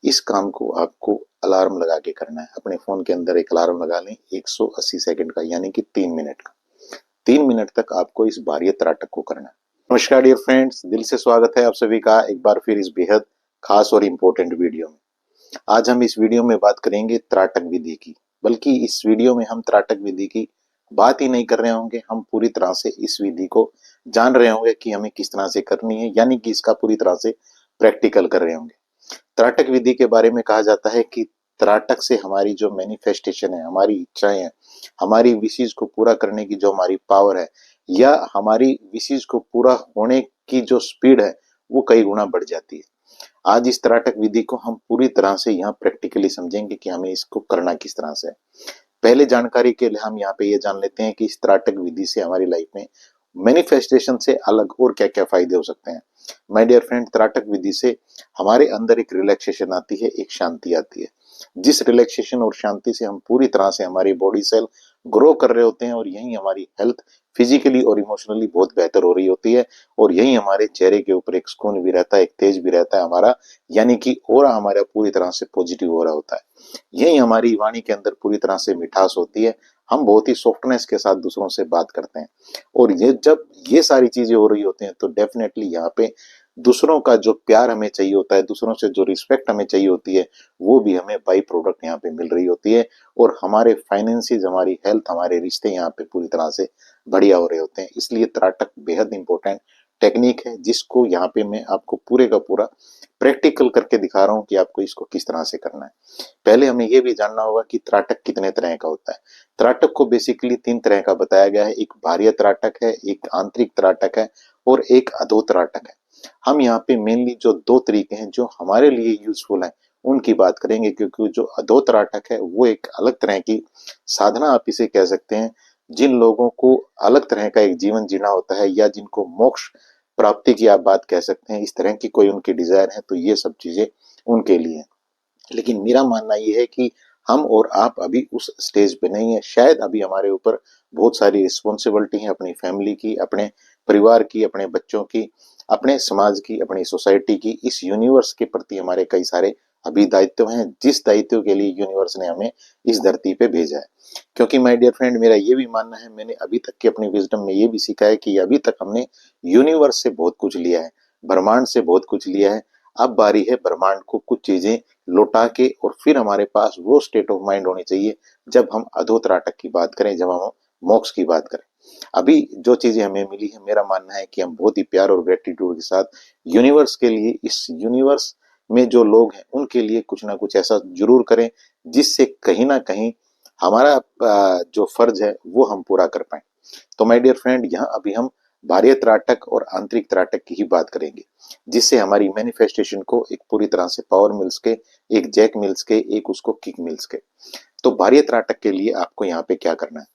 इस काम को आपको अलार्म लगा के करना है। अपने फोन के अंदर एक अलार्म लगा लें 180 सेकंड का, यानी कि 3 मिनट का। 3 मिनट तक आपको इस बाह्य त्राटक को करना है। नमस्कार डियर फ्रेंड्स, दिल से स्वागत है आप सभी का एक बार फिर इस बेहद खास और इम्पोर्टेंट वीडियो में। आज हम इस वीडियो में बात करेंगे त्राटक विधि की। बल्कि इस वीडियो में हम त्राटक विधि की बात ही नहीं कर रहे होंगे, हम पूरी तरह से इस विधि को जान रहे होंगे कि हमें किस तरह से करनी है, यानी कि इसका पूरी तरह से प्रैक्टिकल कर रहे होंगे। त्राटक विधि के बारे में कहा जाता है कि त्राटक से हमारी जो मैनिफेस्टेशन है, हमारी इच्छाएं हैं, हमारी विशेष को पूरा करने की जो हमारी पावर है, या हमारी विशेष को पूरा होने की जो स्पीड है, वो कई गुना बढ़ जाती है। आज इस त्राटक विधि को हम पूरी तरह से यहाँ प्रैक्टिकली समझेंगे कि हमें इसको करना किस तरह से है। पहले जानकारी के लिए हम यहाँ पे ये जान लेते हैं कि इस त्राटक विधि से हमारी लाइफ में मैनिफेस्टेशन से अलग और क्या क्या फायदे हो सकते हैं। माय डियर फ्रेंड, त्राटक विधि से हमारे अंदर एक रिलैक्सेशन आती है, एक शांति आती है। जिस रिलैक्सेशन और शांति से हम पूरी तरह से हमारी बॉडी सेल ग्रो कर रहे होते हैं, और यही हमारी हेल्थ फिजिकली और इमोशनली बहुत बेहतर हो रही होती है। और यही हमारे चेहरे के ऊपर एक सुकून भी रहता है, एक तेज भी रहता है हमारा, यानी कि ऑरा हमारा पूरी तरह से पॉजिटिव हो रहा होता है। यही हमारी वाणी के अंदर पूरी तरह से मिठास होती है। हम बहुत ही सॉफ्टनेस के साथ दूसरों से बात करते हैं। और ये जब ये सारी चीजें हो रही होती हैं, तो डेफिनेटली यहाँ पे दूसरों का जो प्यार हमें चाहिए होता है, दूसरों से जो रिस्पेक्ट हमें चाहिए होती है, वो भी हमें बाई प्रोडक्ट यहाँ पे मिल रही होती है। और हमारे फाइनेंसिस, हमारी हेल्थ, हमारे रिश्ते यहाँ पे पूरी तरह से बढ़िया हो रहे होते हैं। इसलिए त्राटक बेहद इंपॉर्टेंट टेक्निक है, जिसको यहाँ पे मैं आपको पूरे का पूरा प्रैक्टिकल करके दिखा रहा हूँ कि आपको इसको किस तरह से करना है। पहले हमें यह भी जानना होगा कि त्राटक कितने तरह का होता है। त्राटक को बेसिकली 3 तरह का बताया गया है। एक बाह्य त्राटक है, एक आंतरिक त्राटक है, और एक अधो त्राटक है। हम यहाँ पे मेनली जो 2 तरीके हैं जो हमारे लिए यूजफुल है, उनकी बात करेंगे। क्योंकि जो अधो त्राटक है वो एक अलग तरह की साधना आप इसे कह सकते हैं। जिन लोगों को अलग तरह का एक जीवन जीना होता है, या जिनको मोक्ष प्राप्ति की आप बात कह सकते हैं, इस तरह की कोई उनकी डिजायर है, तो ये सब चीजें उनके लिए है। लेकिन मेरा मानना ये है कि हम और आप अभी उस स्टेज पे नहीं है। शायद अभी हमारे ऊपर बहुत सारी रिस्पॉन्सिबिलिटी है, अपनी फैमिली की, अपने परिवार की, अपने बच्चों की, अपने समाज की, अपनी सोसाइटी की, इस यूनिवर्स के प्रति हमारे कई सारे अभी दायित्व हैं, जिस दायित्व के लिए यूनिवर्स ने हमें इस धरती पे भेजा है। क्योंकि माय डियर फ्रेंड, मेरा ये भी मानना है, मैंने अभी तक की अपनी विजडम में ये भी सीखा है कि अभी तक हमने यूनिवर्स से बहुत कुछ लिया है, ब्रह्मांड से बहुत कुछ लिया है। अब बारी है ब्रह्मांड को कुछ चीजें लौटा के, और फिर हमारे पास वो स्टेट ऑफ माइंड होनी चाहिए जब हम अधोत्राटक की बात करें, जब हम मोक्ष की बात करें। अभी जो चीजें हमें मिली है, मेरा मानना है कि हम बहुत ही प्यार और ग्रेटिट्यूड के साथ यूनिवर्स के लिए, इस यूनिवर्स में जो लोग हैं उनके लिए कुछ ना कुछ ऐसा जरूर करें, जिससे कहीं ना कहीं हमारा जो फर्ज है वो हम पूरा कर पाए। तो माय डियर फ्रेंड, यहाँ अभी हम बाह्य त्राटक और आंतरिक त्राटक की ही बात करेंगे, जिससे हमारी मैनिफेस्टेशन को एक पूरी तरह से पावर मिल्स के, एक जैक मिल्स के, एक उसको किक मिल्स के। तो बाह्य त्राटक के लिए आपको यहाँ पे क्या करना है।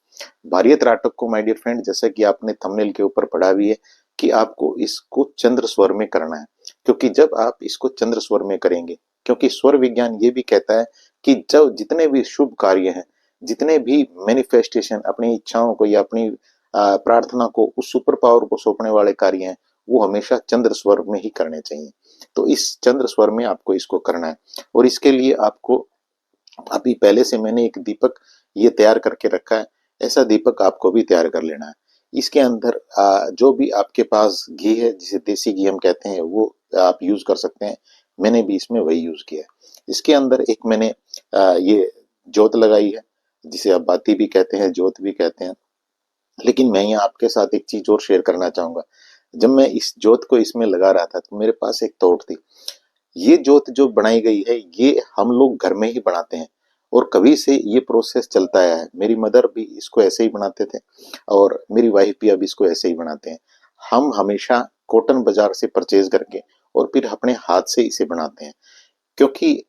बाह्य त्राटक को माय डियर फ्रेंड, जैसा कि आपने थंबनेल के ऊपर पढ़ा भी है, कि आपको इसको चंद्र स्वर में करना है। क्योंकि जब आप इसको चंद्र स्वर में करेंगे, क्योंकि स्वर विज्ञान ये भी कहता है कि जब जितने भी शुभ कार्य हैं, जितने भी मैनिफेस्टेशन, अपनी इच्छाओं को या अपनी प्रार्थना को उस सुपर पावर को सौंपने वाले कार्य हैं, वो हमेशा चंद्र स्वर में ही करने चाहिए। तो इस चंद्र स्वर में आपको इसको करना है। और इसके लिए आपको, अभी पहले से मैंने एक दीपक ये तैयार करके रखा है, ऐसा दीपक आपको भी तैयार कर लेना है। इसके अंदर जो भी आपके पास घी है, जिसे देसी घी हम कहते हैं, वो आप यूज कर सकते हैं। मैंने भी इसमें वही यूज किया है। इसके अंदर एक मैंने ये जोत लगाई है, जिसे आप बाती भी कहते हैं, जोत भी कहते हैं। लेकिन मैं यहाँ आपके साथ एक चीज और शेयर करना चाहूंगा। जब मैं इस जोत को इसमें लगा रहा था, तो मेरे पास एक थॉट थी। ये जोत जो बनाई गई है, ये हम लोग घर में ही बनाते हैं, और कभी से ये प्रोसेस चलता आया है। मेरी मदर भी इसको ऐसे ही बनाते थे, और मेरी वाइफ भी अब इसको ऐसे ही बनाते हैं। हम हमेशा कॉटन बाजार से परचेज करके और फिर अपने हाथ से इसे बनाते हैं। क्योंकि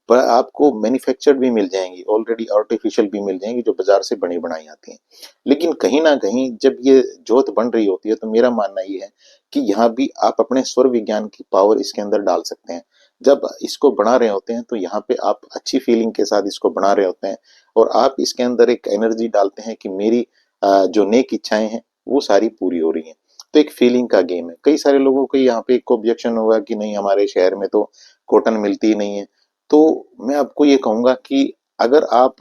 पर आपको मैन्युफैक्चर्ड भी मिल जाएंगी, ऑलरेडी आर्टिफिशियल भी मिल जाएंगी, जो बाजार से बनी बनाई आती हैं। लेकिन कहीं ना कहीं जब ये जोत बन रही होती है, तो मेरा मानना ये है कि यहाँ भी आप अपने स्वर विज्ञान की पावर इसके अंदर डाल सकते हैं। जब इसको बना रहे होते हैं, तो यहाँ पे आप अच्छी फीलिंग के साथ इसको बना रहे होते हैं, और आप इसके अंदर एक एनर्जी डालते हैं कि मेरी जो नेक इच्छाएं हैं वो सारी पूरी हो रही हैं। तो एक फीलिंग का गेम है। कई सारे लोगों को यहाँ पे एक ऑब्जेक्शन होगा कि नहीं, हमारे शहर में तो कॉटन मिलती ही नहीं है, तो मैं आपको ये कहूंगा कि अगर आप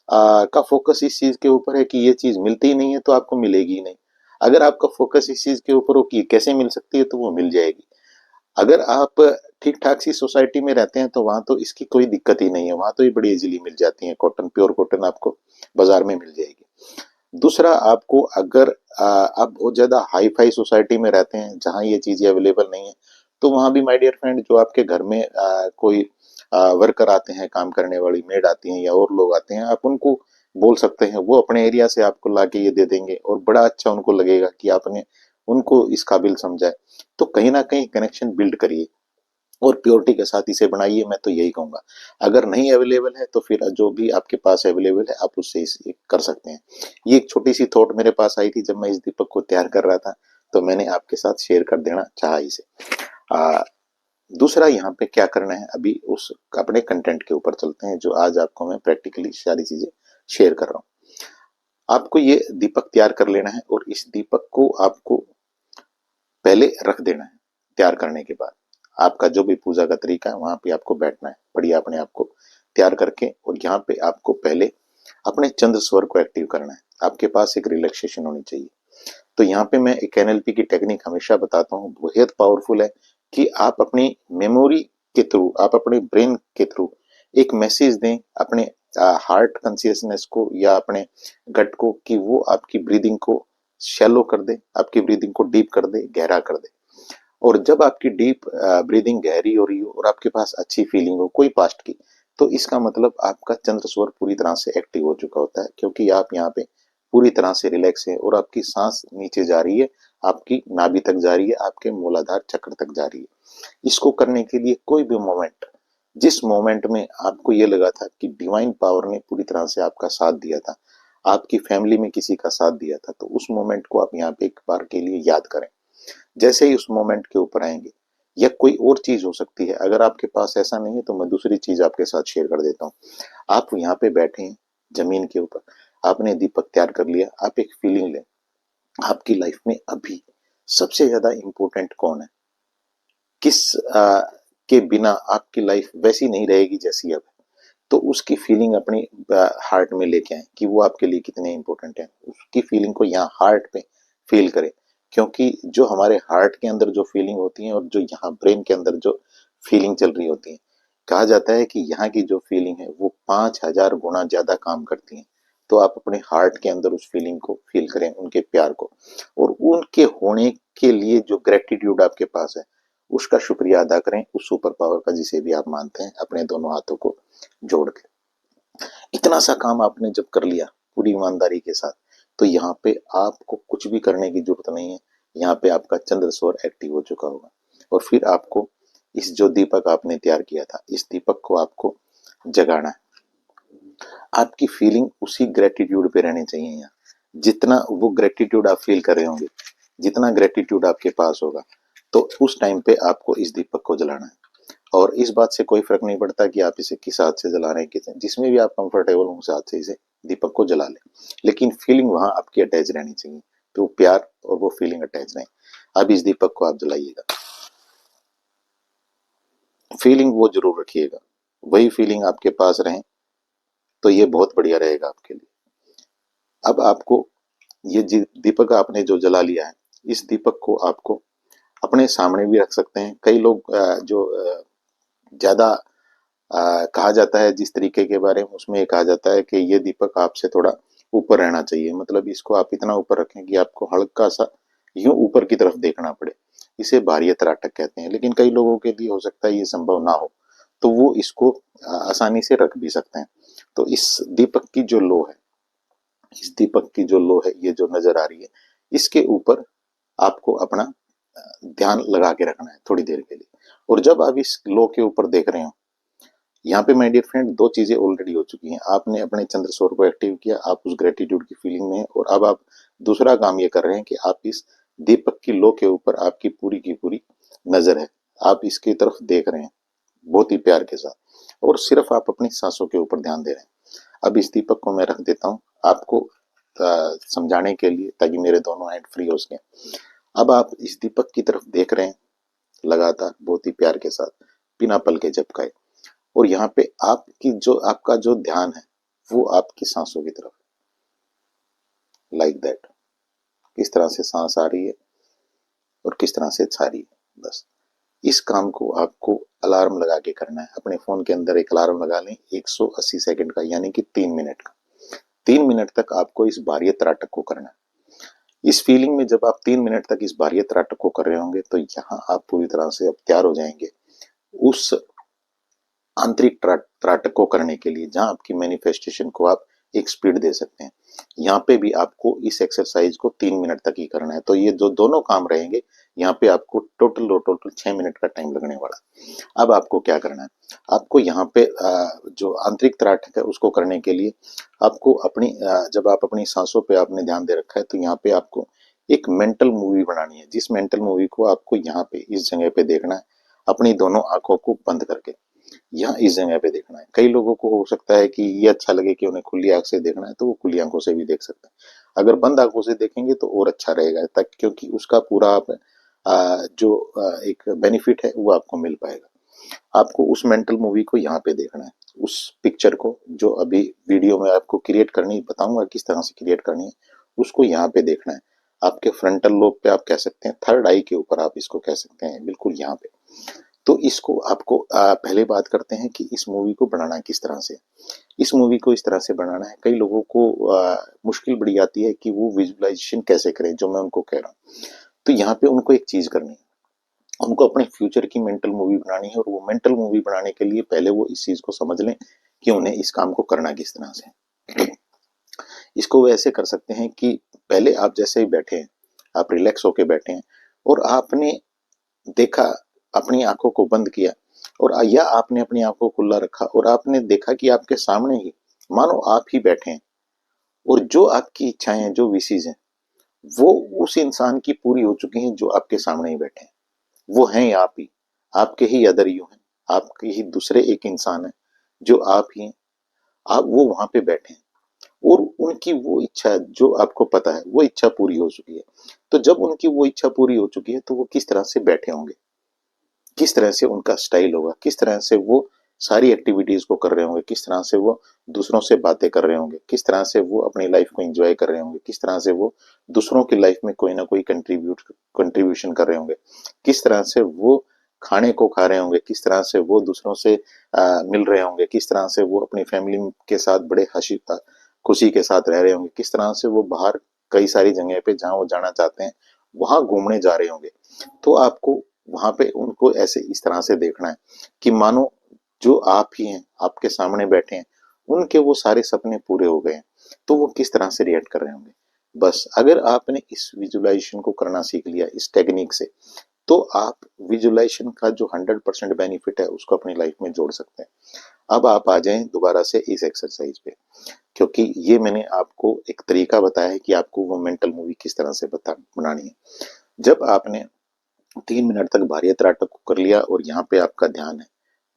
का फोकस इस चीज के ऊपर है कि ये चीज मिलती ही नहीं है तो आपको मिलेगी ही नहीं। अगर आपका फोकस इस चीज के ऊपर हो कि कैसे मिल सकती है तो वो मिल जाएगी। अगर आप ठीक ठाक सी सोसाइटी में रहते हैं तो वहां तो इसकी कोई दिक्कत ही नहीं है, वहां तो ये बड़ी इजीली मिल जाती है, कॉटन, प्योर कॉटन आपको बाजार में मिल जाएगी। दूसरा, आपको अगर आप बहुत ज्यादा हाई फाई सोसाइटी में रहते हैं जहां ये चीजें अवेलेबल नहीं है, तो वहां भी माय डियर फ्रेंड जो आपके घर में कोई वर्कर आते हैं, काम करने वाली मेड आती हैं या और लोग आते हैं, आप उनको बोल सकते हैं, वो अपने एरिया से आपको लाके ये दे देंगे और बड़ा अच्छा उनको लगेगा कि आपने उनको इस काबिल समझा है। तो कहीं ना कहीं कनेक्शन बिल्ड करिए और प्योरिटी के साथ इसे बनाइए, मैं तो यही कहूंगा। अगर नहीं अवेलेबल है तो फिर जो भी आपके पास अवेलेबल है आप उससे इसे कर सकते हैं। ये एक छोटी सी थॉट मेरे पास आई थी जब मैं इस दीपक को तैयार कर रहा था, तो मैंने आपके साथ शेयर कर देना चाहा इसे। आ, दूसरा यहाँ पे क्या करना है, अभी उस अपने कंटेंट के ऊपर चलते हैं जो आज आपको मैं प्रैक्टिकली सारी चीजें शेयर कर रहा हूँ। आपको ये दीपक तैयार कर लेना है और इस दीपक को आपको पहले रख देना है। तैयार करने के बाद आपका जो भी पूजा का तरीका है वहां पे आपको बैठना है बढ़िया अपने आप को तैयार करके, और यहाँ पे आपको पहले अपने चंद्र स्वर को एक्टिव करना है। आपके पास एक रिलैक्सेशन होनी चाहिए। तो यहाँ पे मैं एक एनएलपी की टेक्निक हमेशा बताता हूँ, बेहद पावरफुल है कि आप अपनी मेमोरी के थ्रू, आप अपने ब्रेन के थ्रू एक मैसेज दें अपने हार्ट कॉन्शियसनेस को या अपने गट को कि वो आपकी ब्रीदिंग को शैलो कर दे, आपकी ब्रीदिंग को डीप कर दे, गहरा कर दे। और जब आपकी डीप ब्रीदिंग गहरी हो रही हो और आपके पास अच्छी फीलिंग हो कोई पास्ट की, तो इसका मतलब आपका चंद्र स्वर पूरी तरह से एक्टिव हो चुका होता है, क्योंकि आप यहाँ पे पूरी तरह से रिलैक्स है और आपकी सांस नीचे जा रही है, आपकी नाभि तक जा रही है, आपके मूलाधार चक्र तक जा रही है। इसको करने के लिए कोई भी मोमेंट, जिस मोमेंट में आपको ये लगा था कि डिवाइन पावर ने पूरी तरह से आपका साथ दिया था, आपकी फैमिली में किसी का साथ दिया था, तो उस मोमेंट को आप यहाँ पे एक बार के लिए याद करें। जैसे ही उस मोमेंट के ऊपर आएंगे, या कोई और चीज हो सकती है, अगर आपके पास ऐसा नहीं है तो मैं दूसरी चीज आपके साथ शेयर कर देता हूँ। आप यहाँ पे बैठे हैं जमीन के ऊपर, आपने दीपक तैयार कर लिया, आप एक फीलिंग लें, आपकी लाइफ में अभी सबसे ज्यादा इंपॉर्टेंट कौन है, किस के बिना आपकी लाइफ वैसी नहीं रहेगी जैसी अब है। तो उसकी फीलिंग अपनी हार्ट में लेके आए कि वो आपके लिए कितने इंपॉर्टेंट है, उसकी फीलिंग को यहाँ हार्ट पे फील करें। क्योंकि जो हमारे हार्ट के अंदर जो फीलिंग होती है और जो यहाँ ब्रेन के अंदर जो फीलिंग चल रही होती है, कहा जाता है कि यहाँ की जो फीलिंग है वो 5,000 गुना ज्यादा काम करती है। तो आप अपने हार्ट के अंदर उस फीलिंग को फील करें, उनके प्यार को, और उनके होने के लिए जो ग्रेटिट्यूड आपके पास है उसका शुक्रिया अदा करें उस सुपर पावर का जिसे भी आप मानते हैं, अपने दोनों हाथों को जोड़ के। इतना सा काम आपने जब कर लिया पूरी ईमानदारी के साथ, तो यहाँ पे आपको कुछ भी करने की जरूरत नहीं है। यहाँ पे आपका चंद्र स्वर एक्टिव हो चुका होगा, और फिर आपको इस जो दीपक आपने तैयार किया था, इस दीपक को आपको जगाना है। आपकी फीलिंग उसी ग्रेटिट्यूड पे रहनी चाहिए यहाँ। जितना वो ग्रेटिट्यूड आप फील कर रहे होंगे, जितना ग्रेटिट्यूड आपके पास होगा, तो उस टाइम पे आपको इस दीपक को जलाना है। और इस बात से कोई फर्क नहीं पड़ता कि आप इसे किस हाथ से जला रहे हैं, किस जिसमें भी आप कंफर्टेबल हो उस हाथ से इसे दीपक को जला लें। लेकिन फीलिंग वहां आपकी अटैच रहनी चाहिए, तो प्यार और वो फीलिंग अटैच रहे। अब इस दीपक को आप जलाइएगा, फीलिंग वो जरूर रखिएगा, वही फीलिंग आपके पास रहे, तो ये बहुत बढ़िया रहेगा आपके लिए। अब आपको ये दीपक आपने जो जला लिया है, इस दीपक को आपको अपने सामने भी रख सकते हैं। कई लोग जो ज्यादा कहा जाता है जिस तरीके के बारे में, उसमें ये कहा जाता है कि ये दीपक आपसे थोड़ा ऊपर रहना चाहिए, मतलब इसको आप इतना ऊपर रखें कि आपको हल्का सा यूं ऊपर की तरफ देखना पड़े। इसे बाह्य तराटक कहते हैं, लेकिन कई लोगों के लिए हो सकता है ये संभव ना हो, तो वो इसको आसानी से रख भी सकते हैं। तो इस दीपक की जो लो है, इस दीपक की जो लो है, ये जो नजर आ रही है, इसके ऊपर आपको अपना ध्यान लगा के रखना है थोड़ी देर के लिए। और जब आप इस लो के ऊपर देख रहे हो, यहाँ पे माय डियर फ्रेंड दो चीजें ऑलरेडी हो चुकी हैं। आपने अपने चंद्र सौर को एक्टिव किया, आप उस ग्रेटिट्यूड की फीलिंग में हैं, और अब आप दूसरा काम ये कर रहे हैं कि आप इस दीपक की लो के ऊपर आपकी पूरी की पूरी नजर है, आप इसकी तरफ देख रहे हैं बहुत ही प्यार के साथ, और सिर्फ आप अपनी सांसों के ऊपर ध्यान दे रहे हैं। अब इस दीपक को मैं रख देता हूँ आपको समझाने के लिए, ताकि मेरे दोनों हैंड फ्री हो सके। अब आप इस दीपक की तरफ देख रहे हैं लगातार बहुत ही प्यार के साथ, बिना पल के झपकाए, और यहाँ पे आपका जो ध्यान है वो आपकी सांसों की तरफ, लाइक दैट। किस तरह से सांस आ रही है और किस तरह से जा रही है, बस। इस काम को आपको अलार्म लगा के करना है। अपने फोन के अंदर एक अलार्म लगा लें 180 सेकंड का, यानी कि 3 मिनट का। 3 मिनट तक आपको इस बाह्य त्राटक को करना है। इस फीलिंग में जब आप 3 मिनट तक इस बाह्य त्राटक को कर रहे होंगे तो यहाँ आप पूरी तरह से अब तैयार हो जाएंगे उस आंतरिक त्राटक को करने के लिए, जहां आपकी मैनिफेस्टेशन को आप एक स्पीड दे सकते हैं। यहाँ पे भी आपको इस एक्सरसाइज को 3 मिनट तक ही करना है। तो ये जो दोनों काम रहेंगे, यहाँ पे आपको टोटल 6 मिनट का टाइम लगने वाला है। अब आपको क्या करना है, आपको यहाँ पे जो आंतरिक त्राटक है उसको करने के लिए आपको जब आप अपनी सांसों पे आपने ध्यान दे रखा है, तो यहाँ पे आपको एक मेंटल मूवी बनानी है, जिस मेंटल मूवी को आपको यहाँ पे इस जगह पे देखना है, अपनी दोनों आंखों को बंद करके। यहाँ इस जगह पे देखना है। कई लोगों को हो सकता है कि ये अच्छा लगे कि उन्हें खुली आंख से देखना है, तो वो खुली आंखों से भी देख सकते हैं। अगर बंद आंखों से देखेंगे तो और अच्छा रहेगा, तक क्योंकि उसका पूरा आप एक बेनिफिट है वो आपको मिल पाएगा। आपको उस मेंटल मूवी को यहाँ पे देखना है, उस पिक्चर को जो अभी वीडियो में आपको क्रिएट करनी बताऊंगा किस तरह से क्रिएट करनी है, उसको यहाँ पे देखना है। आपके फ्रंटल लोब पे आप कह सकते हैं, थर्ड आई के ऊपर आप इसको कह सकते हैं, बिल्कुल यहाँ पे। तो इसको आपको पहले बात करते हैं कि इस मूवी को बनाना किस तरह से। इस मूवी को इस तरह से बनाना है, कई लोगों को मुश्किल बड़ी आती है कि वो विजुअलाइजेशन कैसे करें, जो मैं उनको कह रहा हूँ। तो यहाँ पे उनको एक चीज करनी है, उनको अपने फ्यूचर की मेंटल मूवी बनानी है। और वो मेंटल मूवी बनाने के लिए पहले वो इस चीज को समझ लें कि उन्हें इस काम को करना किस तरह से। इसको वो ऐसे कर सकते हैं कि पहले आप जैसे ही बैठे हैं, आप रिलैक्स होके बैठे हैं और आपने देखा, अपनी आंखों को बंद किया, और या आपने अपनी आंखों को खुला रखा और आपने देखा कि आपके सामने ही मानो आप ही बैठे हैं, और जो आपकी इच्छाएं हैं, जो विशेष हैं, वो उस इंसान की पूरी हो चुकी हैं जो आपके सामने ही बैठे हैं। वो हैं आप ही, आपके ही अदर यू हैं, आपके ही दूसरे एक इंसान है जो आप ही हैं। आप वो वहां पे बैठे हैं और उनकी वो इच्छा जो आपको पता है वो इच्छा पूरी हो चुकी है। तो जब उनकी वो इच्छा पूरी हो चुकी है तो वो किस तरह से बैठे होंगे, किस तरह से उनका स्टाइल होगा, किस तरह से वो सारी एक्टिविटीज को कर रहे होंगे, किस तरह से वो दूसरों से बातें कर रहे होंगे, किस तरह से वो अपनी लाइफ को एंजॉय कर रहे होंगे, किस तरह से वो दूसरों की लाइफ में कोई ना कोई कंट्रीब्यूशन कर रहे होंगे, किस तरह से वो खाने को खा रहे होंगे, किस तरह से वो दूसरों से मिल रहे होंगे, किस तरह से वो अपनी फैमिली के साथ बड़े हंसी खुशी के साथ रह रहे होंगे, किस तरह से वो बाहर कई सारी जगह पे जहाँ वो जाना चाहते हैं वहां घूमने जा रहे होंगे। तो आपको वहां पे उनको ऐसे इस तरह से देखना है कि मानो जो आप ही हैं, आपके सामने बैठे हैं, उनके वो सारे सपने पूरे हो गए हैं, तो वो किस तरह से रिएक्ट कर रहे होंगे। बस अगर आपने इस विजुअलाइजेशन को करना सीख लिया इस टेक्निक से, तो आप विजुअलाइजेशन का जो 100% बेनिफिट है उसको अपनी लाइफ में जोड़ सकते हैं। अब आप आ जाएं दोबारा से इस एक्सरसाइज पे, क्योंकि ये मैंने आपको एक तरीका बताया है कि आपको वो मेंटल मूवी किस तरह से बनानी है। जब आपने 3 मिनट तक बाह्य त्राटक को कर लिया और यहाँ पे आपका ध्यान है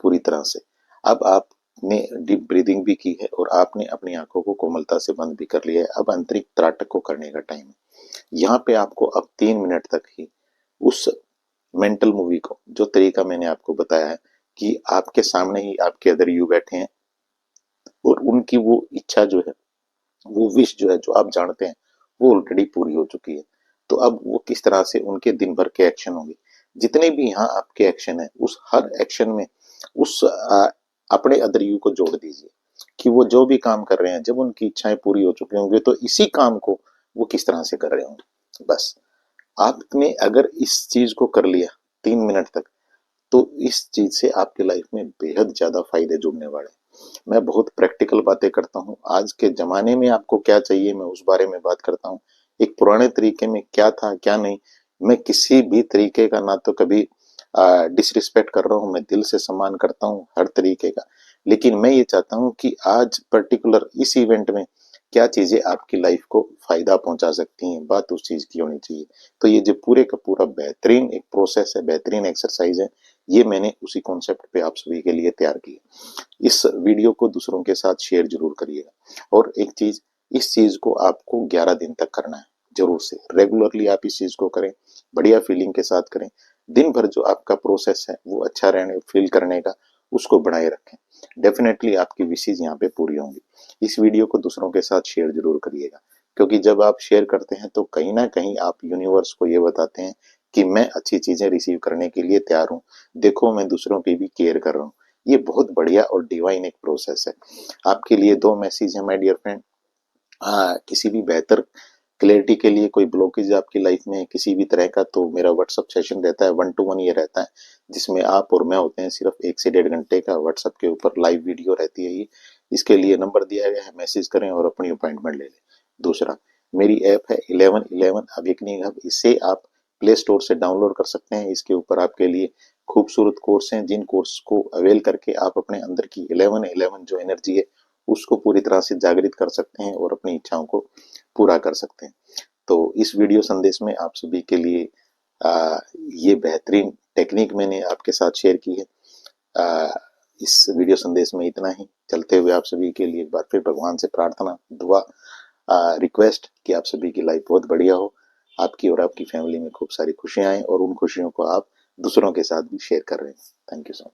पूरी तरह से, अब आपने डीप ब्रीदिंग भी की है और आपने अपनी आंखों को कोमलता से बंद भी कर लिया है। अब आंतरिक त्राटक को करने का टाइम है। यहाँ पे आपको अब 3 मिनट तक ही उस मेंटल मूवी को, जो तरीका मैंने आपको बताया है कि आपके सामने ही आपके अदर यू बैठे हैं और उनकी वो इच्छा जो है, वो विश जो है, जो आप जानते हैं वो ऑलरेडी पूरी हो चुकी है। तो अब वो किस तरह से उनके दिन भर के एक्शन होंगे, जितने भी यहाँ आपके एक्शन है, उस हर एक्शन में उस अपने अदर यू को जोड़ दीजिए कि वो जो भी काम कर रहे हैं, जब उनकी इच्छाएं पूरी हो चुकी होंगी तो इसी काम को वो किस तरह से कर रहे होंगे। बस आपने अगर इस चीज को कर लिया 3 मिनट तक, तो इस चीज से आपके लाइफ में बेहद ज्यादा फायदे जुड़ने वाले हैं। मैं बहुत प्रैक्टिकल बातें करता हूँ, आज के जमाने में आपको क्या चाहिए मैं उस बारे में बात करता हूँ। एक पुराने तरीके में क्या था क्या नहीं, मैं किसी भी तरीके का ना तो कभी डिसरिस्पेक्ट कर रहा हूँ, मैं दिल से सम्मान करता हूँ हर तरीके का। लेकिन मैं ये चाहता हूँ कि आज पर्टिकुलर इस इवेंट में क्या चीजें आपकी लाइफ को फायदा पहुंचा सकती हैं, बात उस चीज की होनी चाहिए। तो ये जो पूरे का पूरा बेहतरीन एक प्रोसेस है, बेहतरीन एक्सरसाइज है, ये मैंने उसी कॉन्सेप्ट पे आप सभी के लिए तैयार किया। इस वीडियो को दूसरों के साथ शेयर जरूर करिएगा। और एक चीज, इस चीज को आपको 11 दिन तक करना है, जरूर से रेगुलरली आप इस चीज को करें, बढ़िया फीलिंग के साथ करें। दिन भर जो आपका प्रोसेस है वो अच्छा रहने फील करने का, उसको बनाए रखें। डेफिनेटली आपकी विशेष यहाँ पे पूरी होंगी। इस वीडियो को दूसरों के साथ शेयर जरूर करिएगा, क्योंकि जब आप शेयर करते हैं तो कहीं ना कहीं आप यूनिवर्स को ये बताते हैं कि मैं अच्छी चीजें रिसीव करने के लिए तैयार हूँ, देखो मैं दूसरों की भी केयर कर रहा हूँ। ये बहुत बढ़िया और डिवाइन एक प्रोसेस है। आपके लिए दो मैसेज है माय डियर फ्रेंड। हाँ, किसी भी बेहतर क्लैरिटी के लिए कोई ब्लॉकेज आपकी लाइफ में है किसी भी तरह का, तो मेरा व्हाट्सअप सेशन रहता है 1 to 1 ये रहता है, जिसमें आप और मैं होते हैं। सिर्फ 1 से 1.5 घंटे का व्हाट्सअप के ऊपर लाइव वीडियो रहती है ये। इसके लिए नंबर दिया गया है, मैसेज करें और अपनी अपॉइंटमेंट ले लें। दूसरा, मेरी ऐप है 1111 अवेकनिंग हब, इसे आप प्ले स्टोर से डाउनलोड कर सकते हैं। इसके ऊपर आपके लिए खूबसूरत कोर्स हैं, जिन कोर्स को अवेल करके आप अपने अंदर की 1111 जो एनर्जी है उसको पूरी तरह से जागृत कर सकते हैं और अपनी इच्छाओं को पूरा कर सकते हैं। तो इस वीडियो संदेश में आप सभी के लिए ये बेहतरीन टेक्निक मैंने आपके साथ शेयर की है। इस वीडियो संदेश में इतना ही। चलते हुए आप सभी के लिए एक बार फिर भगवान से प्रार्थना, दुआ, रिक्वेस्ट कि आप सभी की लाइफ बहुत बढ़िया हो, आपकी और आपकी फैमिली में खूब सारी खुशियां आए और उन खुशियों को आप दूसरों के साथ भी शेयर कर रहे हैं। Thank you so much.